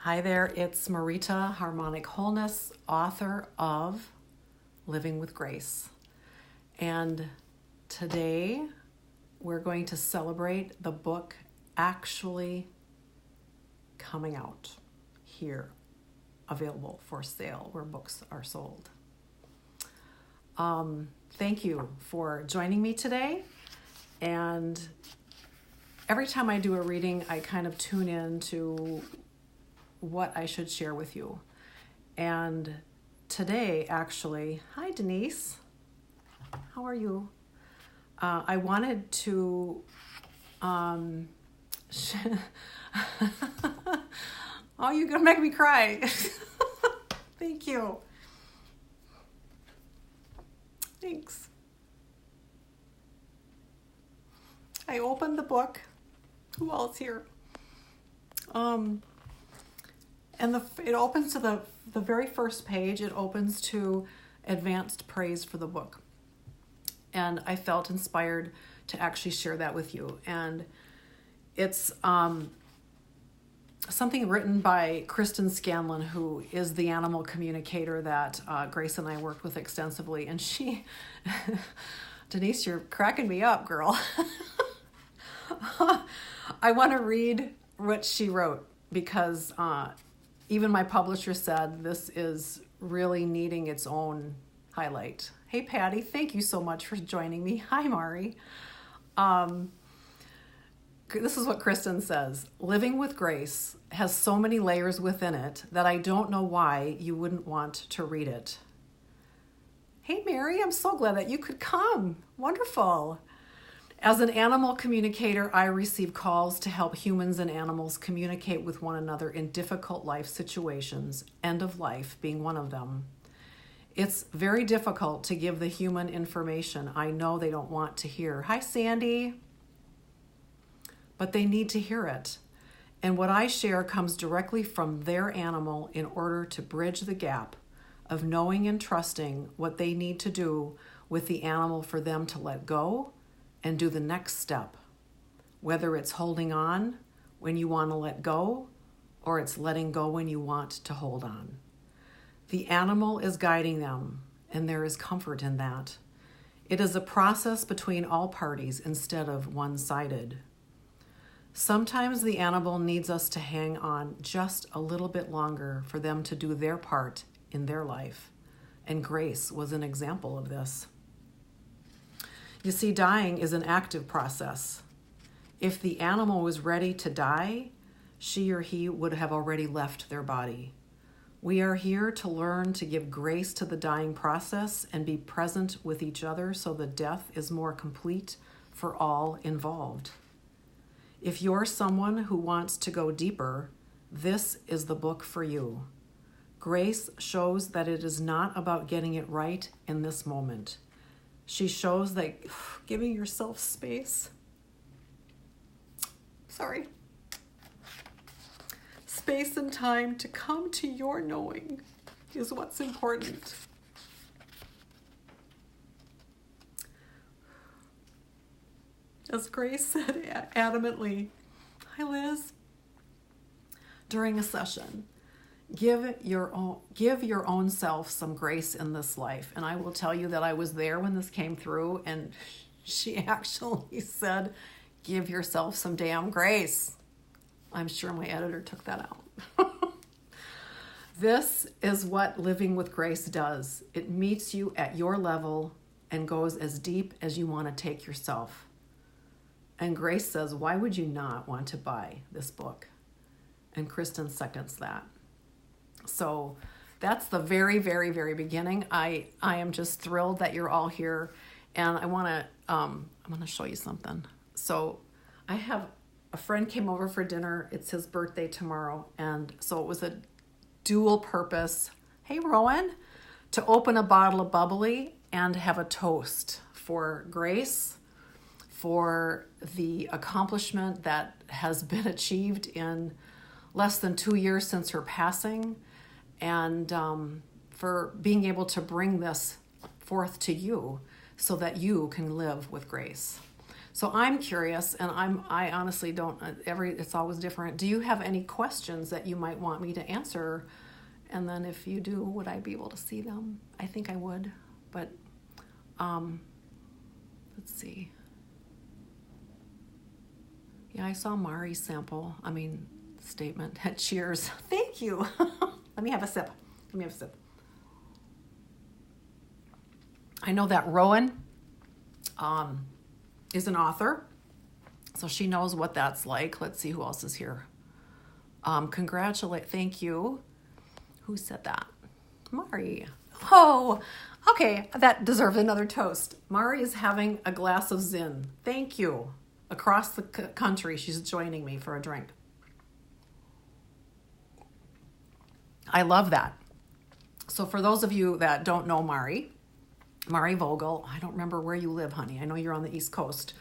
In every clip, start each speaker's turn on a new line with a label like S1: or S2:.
S1: Hi there, it's Marita, Harmonic Wholeness, author of Living with Grace. And today we're going to celebrate the book actually coming out here, available for sale where books are sold. Thank you for joining me today. And every time I do a reading, I kind of tune in to what I should share with you. And today, actually, hi Denise, how are you? I wanted to, oh, you're gonna make me cry. Thank you. Thanks. I opened the book. Who else here? And it opens to the very first page. It opens to advanced praise for the book. And I felt inspired to actually share that with you. And it's something written by Kristen Scanlon, who is the animal communicator that Grace and I worked with extensively. And she, Denise, you're cracking me up, girl. I want to read what she wrote because even my publisher said this is really needing its own highlight. Hey, Patty, thank you so much for joining me. Hi, Mari. This is what Kristen says. Living with Grace has so many layers within it that I don't know why you wouldn't want to read it. Hey, Mary, I'm so glad that you could come. Wonderful. As an animal communicator, I receive calls to help humans and animals communicate with one another in difficult life situations, end of life being one of them. It's very difficult to give the human information I know they don't want to hear. Hi, Sandy. But they need to hear it. And what I share comes directly from their animal in order to bridge the gap of knowing and trusting what they need to do with the animal for them to let go and do the next step, whether it's holding on when you want to let go or it's letting go when you want to hold on. The animal is guiding them, and there is comfort in that. It is a process between all parties instead of one-sided. Sometimes the animal needs us to hang on just a little bit longer for them to do their part in their life, and Grace was an example of this. You see, dying is an active process. If the animal was ready to die, she or he would have already left their body. We are here to learn to give grace to the dying process and be present with each other so the death is more complete for all involved. If you're someone who wants to go deeper, this is the book for you. Grace shows that it is not about getting it right in this moment. She shows that giving yourself space, space and time to come to your knowing is what's important. As Grace said adamantly, hi Liz, during a session, give your own self some grace in this life. And I will tell you that I was there when this came through, and she actually said, give yourself some damn grace. I'm sure my editor took that out. This is what living with grace does. It meets you at your level and goes as deep as you want to take yourself. And Grace says, why would you not want to buy this book? And Kristen seconds that. So that's the very, very, very beginning. I am just thrilled that you're all here, and I want to show you something. So I have a friend came over for dinner. It's his birthday tomorrow, and so it was a dual purpose. Hey, Rowan, to open a bottle of bubbly and have a toast for Grace, for the accomplishment that has been achieved in less than 2 years since her passing, and for being able to bring this forth to you so that you can live with grace. So I'm curious, and I honestly don't. It's always different. Do you have any questions that you might want me to answer? And then if you do, would I be able to see them? I think I would, but let's see. Yeah, I saw Mari's statement. Cheers. Thank you. Let me have a sip. I know that Rowan is an author, so she knows what that's like. Let's see who else is here. Thank you. Who said that? Mari. Oh, okay. That deserves another toast. Mari is having a glass of Zin. Thank you. Across the country, she's joining me for a drink. I love that. So for those of you that don't know Mari Vogel, I don't remember where you live, honey. I know you're on the East Coast.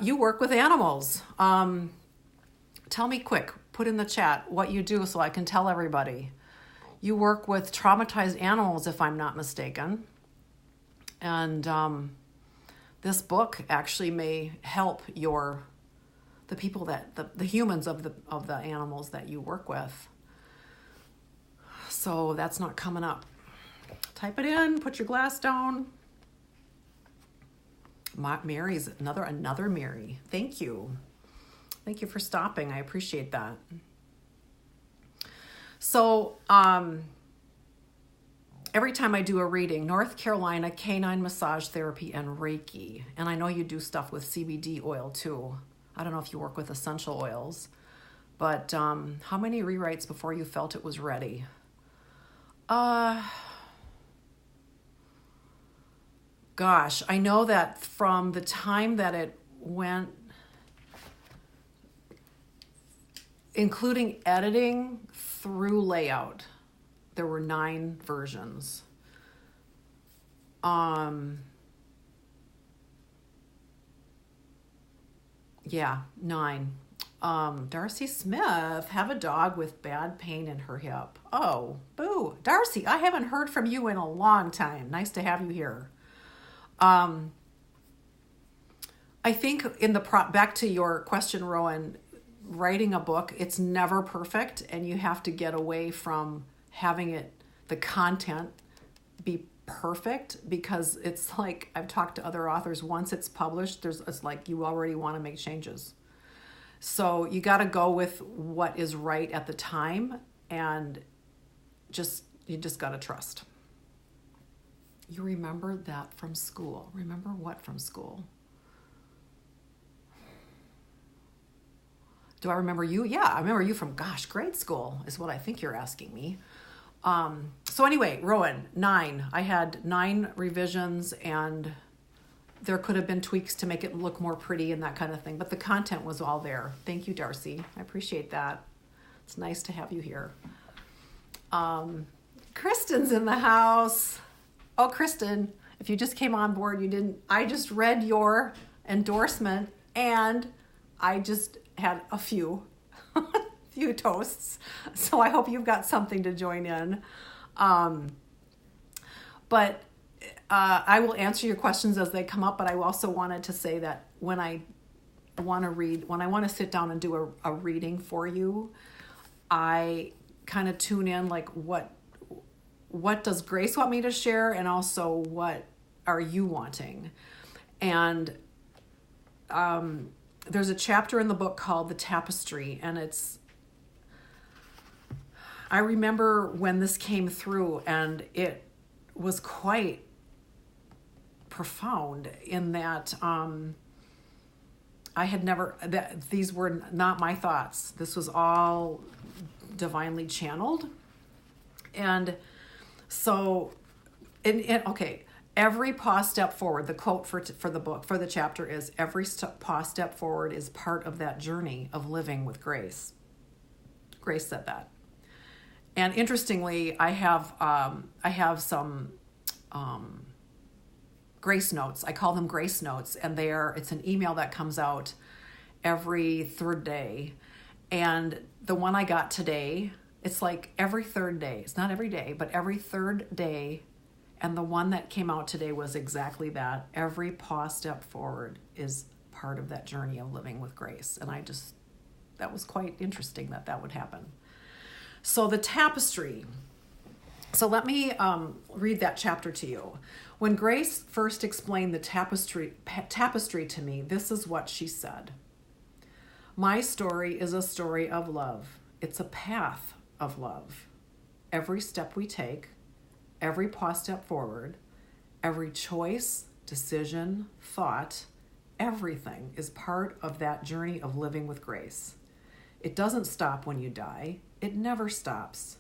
S1: You work with animals. Tell me quick, put in the chat what you do so I can tell everybody. You work with traumatized animals, if I'm not mistaken. And this book actually may help the people the humans of the animals that you work with. So that's not coming up. Type it in, put your glass down. Mary's another Mary. Thank you. Thank you for stopping. I appreciate that. So, every time I do a reading, North Carolina canine massage therapy and Reiki. And I know you do stuff with CBD oil too. I don't know if you work with essential oils, but how many rewrites before you felt it was ready? Gosh, I know that from the time that it went, including editing through layout, there were 9 versions. Yeah, 9. Darcy Smith, have a dog with bad pain in her hip. Oh, boo. Darcy, I haven't heard from you in a long time. Nice to have you here. I think back to your question, Rowan, writing a book, it's never perfect, and you have to get away from having the content be perfect, because it's like, I've talked to other authors, once it's published, it's like you already want to make changes. So you got to go with what is right at the time, and you just got to trust. You remember that from school. Remember what from school? Do I remember you? Yeah, I remember you from, grade school is what I think you're asking me. So anyway, Rowan, 9. I had 9 revisions, and there could have been tweaks to make it look more pretty and that kind of thing, but the content was all there. Thank you, Darcy. I appreciate that. It's nice to have you here. Kristen's in the house. Oh, Kristen, if you just came on board, I just read your endorsement, and I just had a few toasts. So I hope you've got something to join in. But I will answer your questions as they come up, but I also wanted to say that when I want to sit down and do a reading for you, I kind of tune in, like, what does Grace want me to share, and also what are you wanting? And there's a chapter in the book called The Tapestry, and I remember when this came through, and it was quite profound in that these were not my thoughts. This was all divinely channeled. And so, okay, every paw step forward, the quote for the book, for the chapter is, every paw step forward is part of that journey of living with Grace. Grace said that. And interestingly, I have some Grace notes. I call them Grace notes, and it's an email that comes out every 3rd day. And the one I got today, it's like every 3rd day. It's not every day, but every 3rd day. And the one that came out today was exactly that. Every paw step forward is part of that journey of living with grace. And that was quite interesting that would happen. So the tapestry. So let me read that chapter to you. When Grace first explained the tapestry to me, this is what she said. My story is a story of love. It's a path of love. Every step we take, every paw step forward, every choice, decision, thought, everything is part of that journey of living with grace. It doesn't stop when you die. It never stops.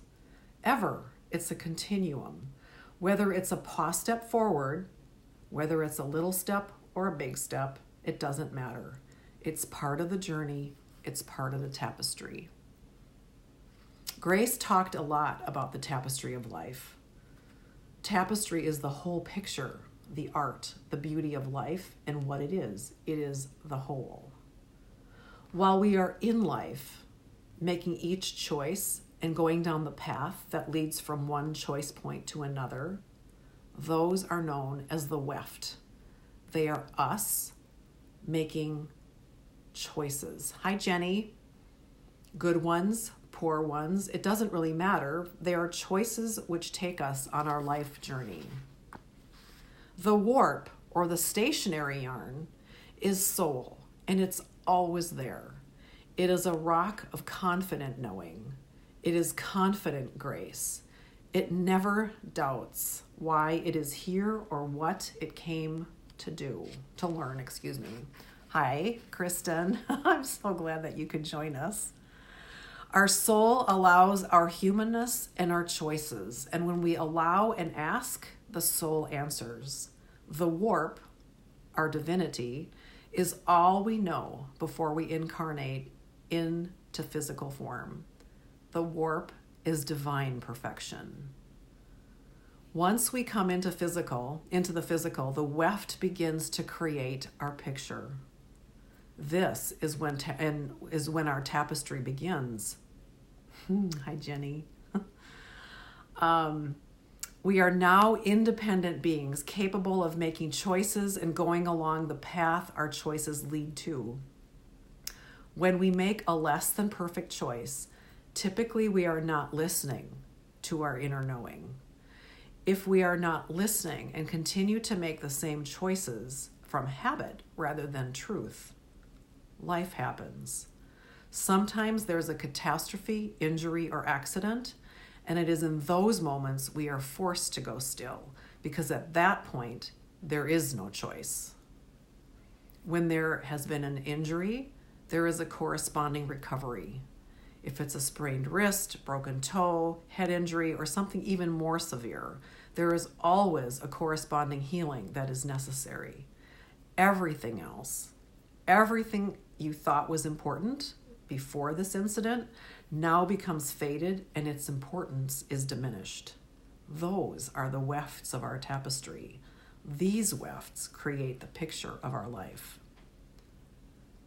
S1: Ever. It's a continuum. Whether it's a paw step forward, whether it's a little step or a big step, it doesn't matter. It's part of the journey. It's part of the tapestry. Grace talked a lot about the tapestry of life. Tapestry is the whole picture, the art, the beauty of life, and what it is. It is the whole. While we are in life, making each choice and going down the path that leads from one choice point to another, those are known as the weft. They are us making choices. Hi, Jenny. Good ones, poor ones, it doesn't really matter. They are choices which take us on our life journey. The warp, or the stationary yarn, is soul, and it's always there. It is a rock of confident knowing. It is confident grace. It never doubts why it is here or what it came to learn. Hi, Kristen. I'm so glad that you could join us. Our soul allows our humanness and our choices. And when we allow and ask, the soul answers. The warp, our divinity, is all we know before we incarnate into physical form. The warp is divine perfection. Once we come into the physical, the weft begins to create our picture. This is when our tapestry begins. Hi, Jenny. We are now independent beings capable of making choices and going along the path our choices lead to. When we make a less than perfect choice, typically we are not listening to our inner knowing. If we are not listening and continue to make the same choices from habit rather than truth, life happens. Sometimes there's a catastrophe, injury, or accident, and it is in those moments we are forced to go still, because at that point, there is no choice. When there has been an injury, there is a corresponding recovery. If it's a sprained wrist, broken toe, head injury, or something even more severe, there is always a corresponding healing that is necessary. Everything else, everything you thought was important before this incident now becomes faded and its importance is diminished. Those are the wefts of our tapestry. These wefts create the picture of our life.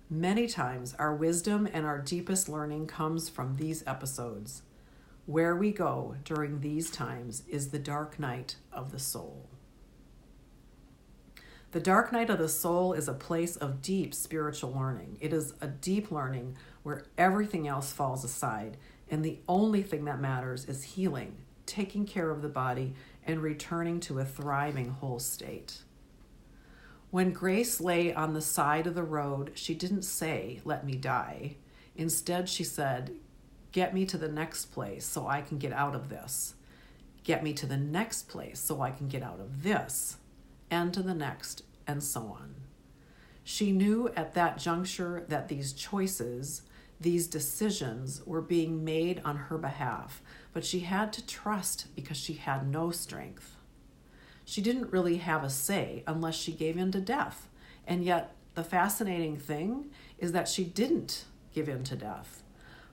S1: Many times our wisdom and our deepest learning comes from these episodes. Where we go during these times is the dark night of the soul. The dark night of the soul is a place of deep spiritual learning. It is a deep learning where everything else falls aside, and the only thing that matters is healing, taking care of the body, and returning to a thriving whole state. When Grace lay on the side of the road, she didn't say, "Let me die." Instead, she said, "Get me to the next place so I can get out of this. Get me to the next place so I can get out of this, and to the next, and so on." She knew at that juncture that these choices, these decisions were being made on her behalf, but she had to trust because she had no strength. She didn't really have a say unless she gave in to death. And yet the fascinating thing is that she didn't give in to death.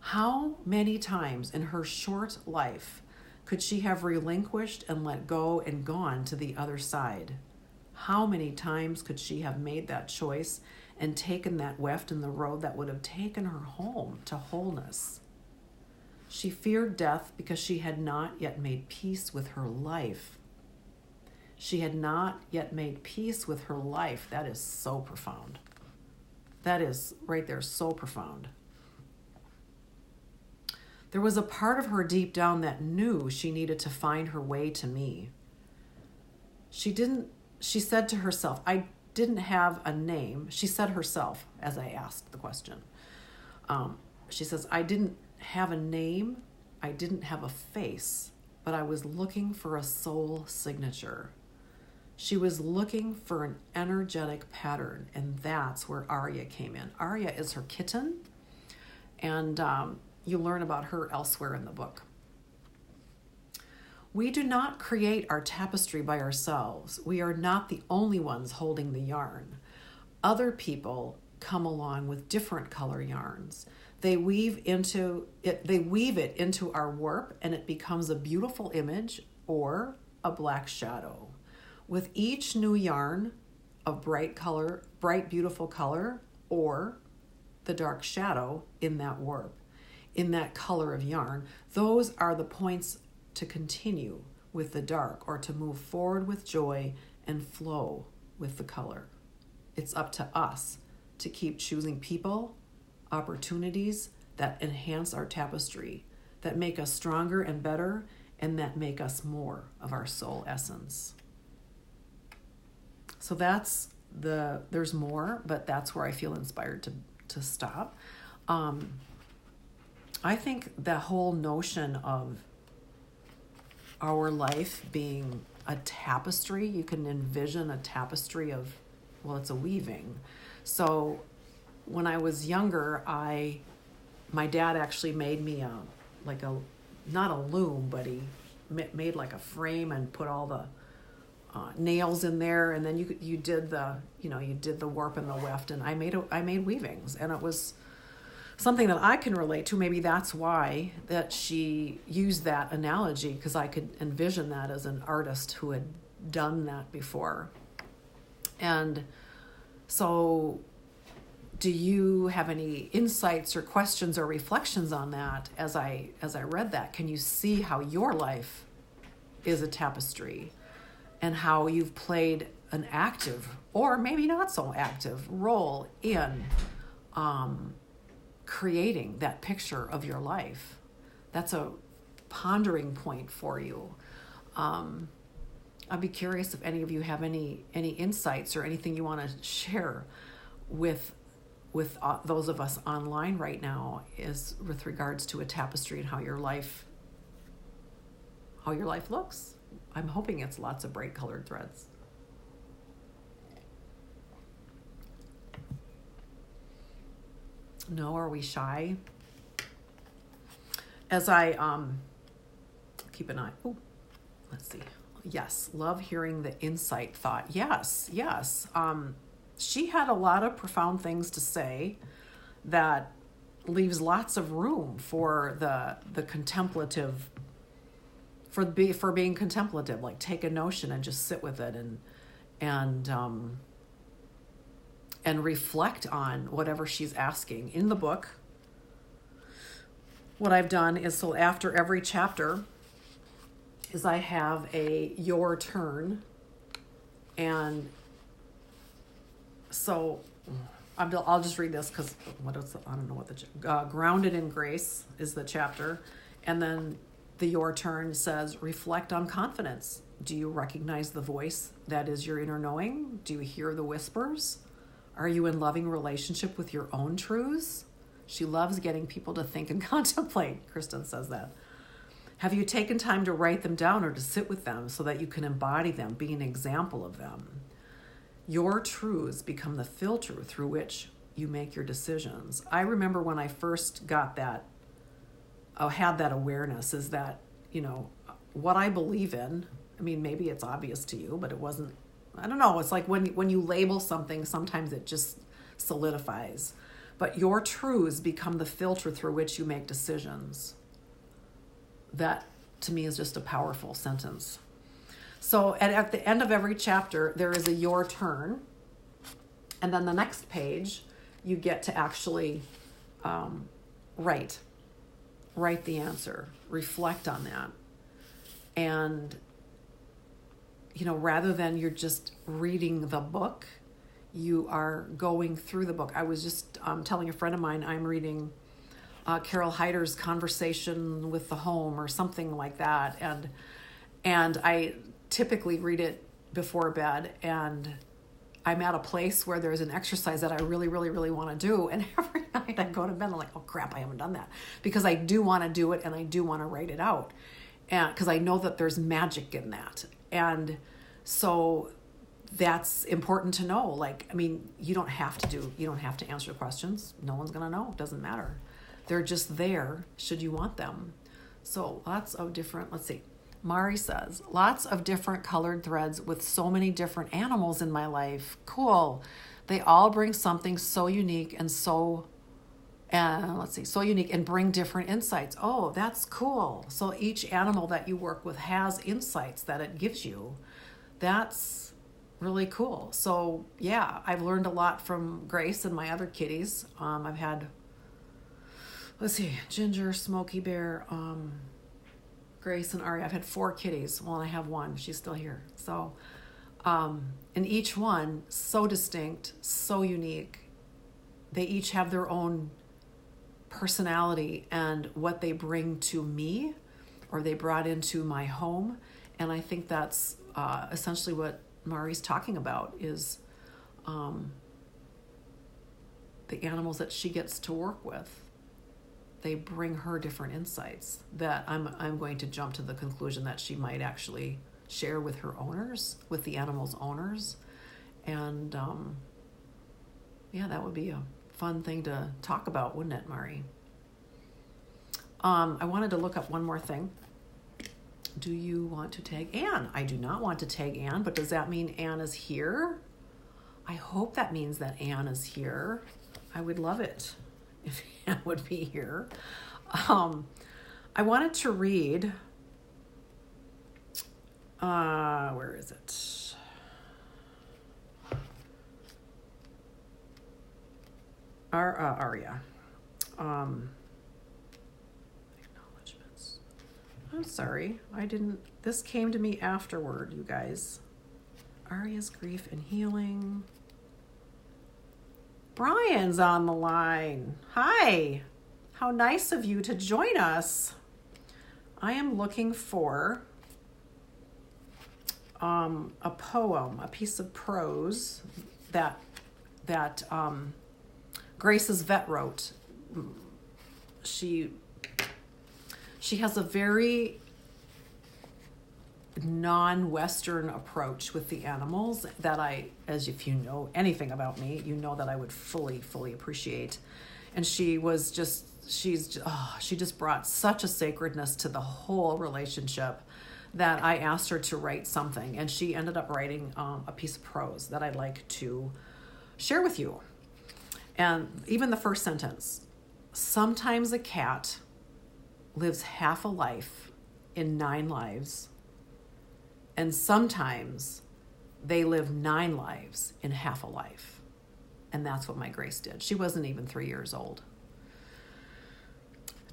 S1: How many times in her short life could she have relinquished and let go and gone to the other side? How many times could she have made that choice and taken that weft in the road that would have taken her home to wholeness? She feared death because she had not yet made peace with her life. She had not yet made peace with her life. That is so profound. That is right there, so profound. There was a part of her deep down that knew she needed to find her way to me. She said to herself, I didn't have a name. She said herself as I asked the question. She says, I didn't have a name. I didn't have a face, but I was looking for a soul signature. She was looking for an energetic pattern, and that's where Arya came in. Arya is her kitten, and you learn about her elsewhere in the book. We do not create our tapestry by ourselves. We are not the only ones holding the yarn. Other people come along with different color yarns. They weave it into our warp, and it becomes a beautiful image or a black shadow. With each new yarn of bright color, bright, beautiful color, or the dark shadow in that warp, in that color of yarn, those are the points to continue with the dark or to move forward with joy and flow with the color. It's up to us to keep choosing people, opportunities that enhance our tapestry, that make us stronger and better, and that make us more of our soul essence. So there's more, but that's where I feel inspired to stop. I think the whole notion of our life being a tapestry, you can envision a tapestry of, well, it's a weaving. So when I was younger, my dad actually made me not a loom, but he made like a frame and put all the nails in there, and then you did the warp and the weft, and I made weavings, and it was something that I can relate to. Maybe that's why that she used that analogy, because I could envision that as an artist who had done that before. And so, do you have any insights or questions or reflections on that as I read that? Can you see how your life is a tapestry and how you've played an active or maybe not so active role in creating that picture of your life? That's a pondering point for you. I'd be curious if any of you have any insights or anything you want to share with those of us online right now, is with regards to a tapestry and how your life looks. I'm hoping it's lots of bright colored threads. No, are we shy? As I keep an eye. Oh, let's see. Yes, love hearing the insight thought. Yes. She had a lot of profound things to say that leaves lots of room for the contemplative, for being contemplative, like take a notion and just sit with it and reflect on whatever she's asking. In the book, what I've done is, so after every chapter is I have a your turn, and so I'll just read this because I don't know what the Grounded in Grace is the chapter, and then the your turn says, reflect on confidence. Do you recognize the voice that is your inner knowing? Do you hear the whispers? Are you in loving relationship with your own truths? She loves getting people to think and contemplate. Kristen says that. Have you taken time to write them down or to sit with them so that you can embody them, be an example of them? Your truths become the filter through which you make your decisions. I remember when I first got that, had that awareness, is that, what I believe in, I mean, maybe it's obvious to you, but it wasn't, I don't know. It's like when you label something, sometimes it just solidifies. But your truths become the filter through which you make decisions. That, to me, is just a powerful sentence. So at the end of every chapter, there is a your turn. And then the next page, you get to actually write the answer, reflect on that. And, rather than you're just reading the book, you are going through the book. I was just telling a friend of mine I'm reading Carol Heider's Conversation with the Home or something like that, and I typically read it before bed, and I'm at a place where there's an exercise that I really, really, really want to do, and every night I go to bed and I'm like, oh crap, I haven't done that, because I do want to do it and I do want to write it out, and because I know that there's magic in that. And so that's important to know. Like, I mean, you don't have to answer questions. No one's going to know. It doesn't matter. They're just there should you want them. So lots of different, let's see. Mari says, lots of different colored threads with so many different animals in my life. Cool. They all bring something so unique and so unique and bring different insights. Oh, that's cool. So each animal that you work with has insights that it gives you. That's really cool. So yeah, I've learned a lot from Grace and my other kitties. I've had, Ginger, Smokey Bear, Grace and Ari. I've had 4 kitties. Well, I have one. She's still here. So, and each one so distinct, so unique. They each have their own personality and what they bring to me, or they brought into my home. And I think that's essentially what Mari's talking about is the animals that she gets to work with. They bring her different insights that I'm going to jump to the conclusion that she might actually share with her owners, with the animals' owners. And that would be a fun thing to talk about, wouldn't it, Mari? I wanted to look up one more thing. Do you want to tag Anne? I do not want to tag Anne, but does that mean Anne is here? I hope that means that Anne is here. I would love it if Anne would be here. I wanted to read, where is it? Aria. Acknowledgements. I'm sorry, this came to me afterward, you guys. Aria's grief and healing. Brian's on the line. Hi. How nice of you to join us. I am looking for a poem, a piece of prose that Grace's vet wrote. She has a very non-Western approach with the animals that as if you know anything about me, you know that I would fully appreciate. And she just brought such a sacredness to the whole relationship that I asked her to write something, and she ended up writing a piece of prose that I'd like to share with you. And even the first sentence: sometimes a cat lives half a life in 9 lives, and sometimes they live 9 lives in half a life. And that's what my Grace did. She wasn't even 3 years old.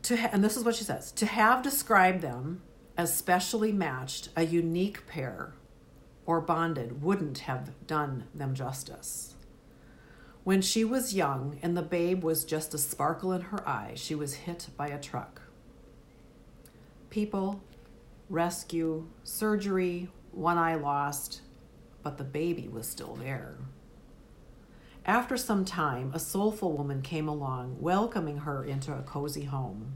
S1: And this is what she says: to have described them as specially matched, a unique pair, or bonded wouldn't have done them justice. When she was young and the babe was just a sparkle in her eye, she was hit by a truck. People, rescue, surgery, one eye lost, but the baby was still there. After some time, a soulful woman came along, welcoming her into a cozy home.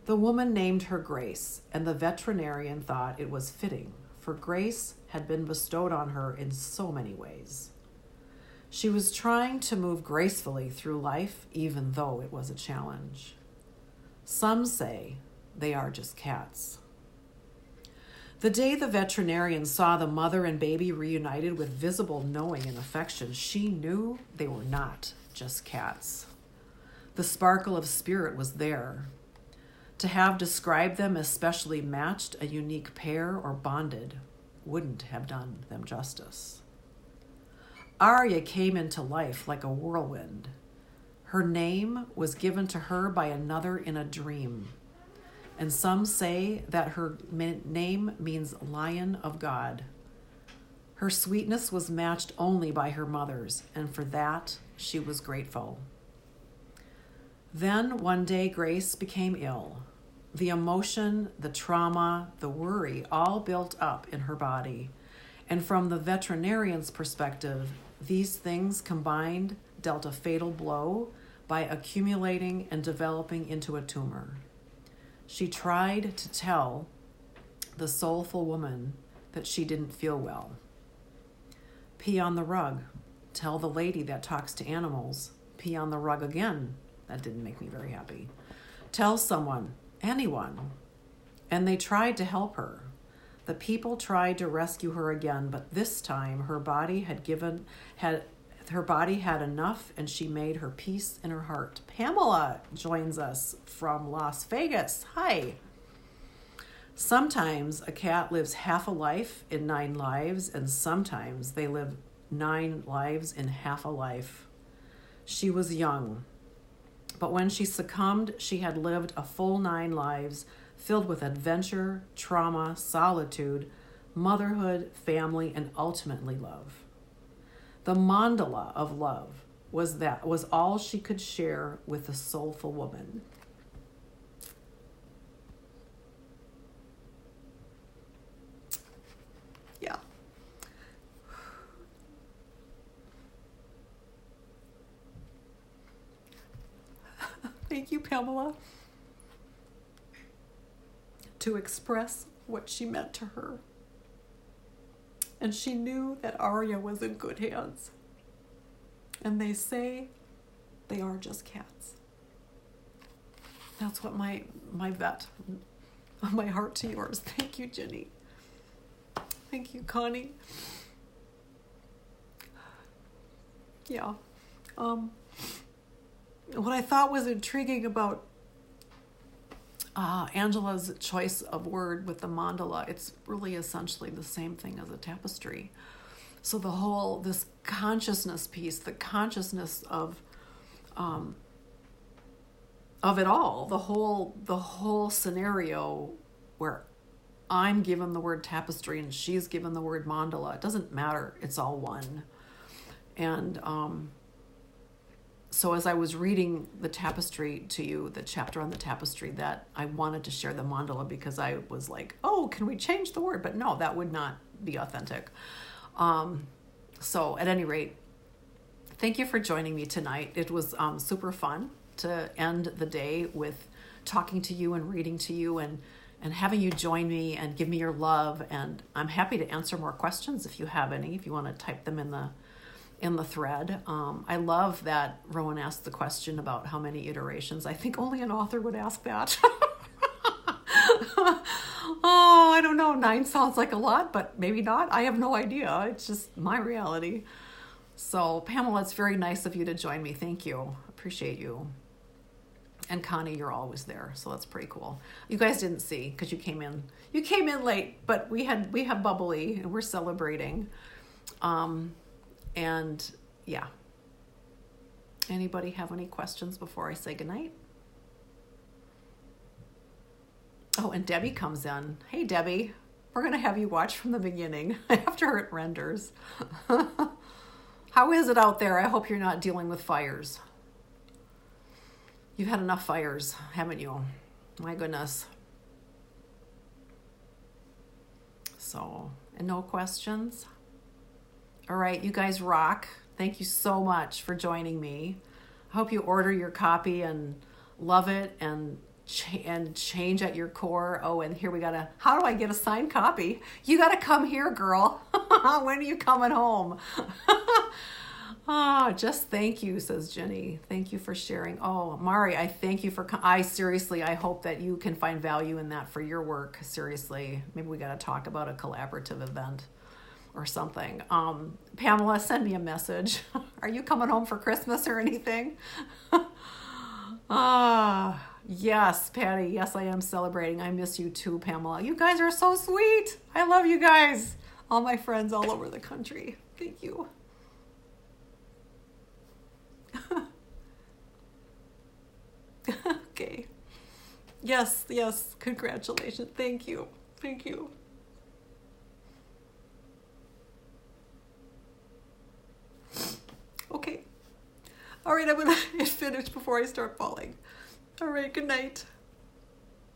S1: The woman named her Grace, and the veterinarian thought it was fitting, for Grace had been bestowed on her in so many ways. She was trying to move gracefully through life, even though it was a challenge. Some say they are just cats. The day the veterinarian saw the mother and baby reunited with visible knowing and affection, she knew they were not just cats. The sparkle of spirit was there. To have described them as specially matched, a unique pair, or bonded wouldn't have done them justice. Arya came into life like a whirlwind. Her name was given to her by another in a dream. And some say that her name means Lion of God. Her sweetness was matched only by her mother's, and for that she was grateful. Then one day Grace became ill. The emotion, the trauma, the worry all built up in her body. And from the veterinarian's perspective, these things combined dealt a fatal blow by accumulating and developing into a tumor. She tried to tell the soulful woman that she didn't feel well. Pee on the rug. Tell the lady that talks to animals. Pee on the rug again. That didn't make me very happy. Tell someone, anyone. And they tried to help her. The people tried to rescue her again, but this time her body had enough, and she made her peace in her heart. Pamela joins us from Las Vegas. Hi. Sometimes a cat lives half a life in 9 lives, and sometimes they live 9 lives in half a life. She was young, but when she succumbed, she had lived a full 9 lives, filled with adventure, trauma, solitude, motherhood, family, and ultimately love. The mandala of love was all she could share with the soulful woman. Yeah. Thank you, Pamela, to express what she meant to her. And she knew that Arya was in good hands. And they say they are just cats. That's what my vet, my heart to yours. Thank you, Jenny. Thank you, Connie. Yeah. What I thought was intriguing about Angela's choice of word with the mandala, it's really essentially the same thing as a tapestry. So this consciousness piece, the consciousness of it all, the whole scenario where I'm given the word tapestry and she's given the word mandala, it doesn't matter, it's all one. And so as I was reading the tapestry to you, the chapter on the tapestry, that I wanted to share the mandala because I was like, oh, can we change the word? But no, that would not be authentic. So at any rate, thank you for joining me tonight. It was super fun to end the day with talking to you and reading to you and having you join me and give me your love. And I'm happy to answer more questions if you have any, if you want to type them in the thread. I love that Rowan asked the question about how many iterations. I think only an author would ask that. Oh, I don't know. 9 sounds like a lot, but maybe not. I have no idea. It's just my reality. So Pamela, it's very nice of you to join me. Thank you. Appreciate you. And Connie, you're always there. So that's pretty cool. You guys didn't see because you came in late, but we have bubbly and we're celebrating. And yeah. Anybody have any questions before I say goodnight? Oh, and Debbie comes in. Hey, Debbie, we're going to have you watch from the beginning after it renders. How is it out there? I hope you're not dealing with fires. You've had enough fires, haven't you? My goodness. So, and no questions? All right, you guys rock. Thank you so much for joining me. I hope you order your copy and love it and change at your core. Oh, and here how do I get a signed copy? You gotta come here, girl. When are you coming home? Oh, just thank you, says Jenny. Thank you for sharing. Oh, Mari, I thank you for, I hope that you can find value in that for your work. Seriously, maybe we gotta talk about a collaborative event or something. Pamela, send me a message. Are you coming home for Christmas or anything? Yes, Patty. Yes, I am celebrating. I miss you too, Pamela. You guys are so sweet. I love you guys. All my friends all over the country. Thank you. Okay. Yes. Congratulations. Thank you. All right, I'm going to hit finish before I start falling. All right, good night.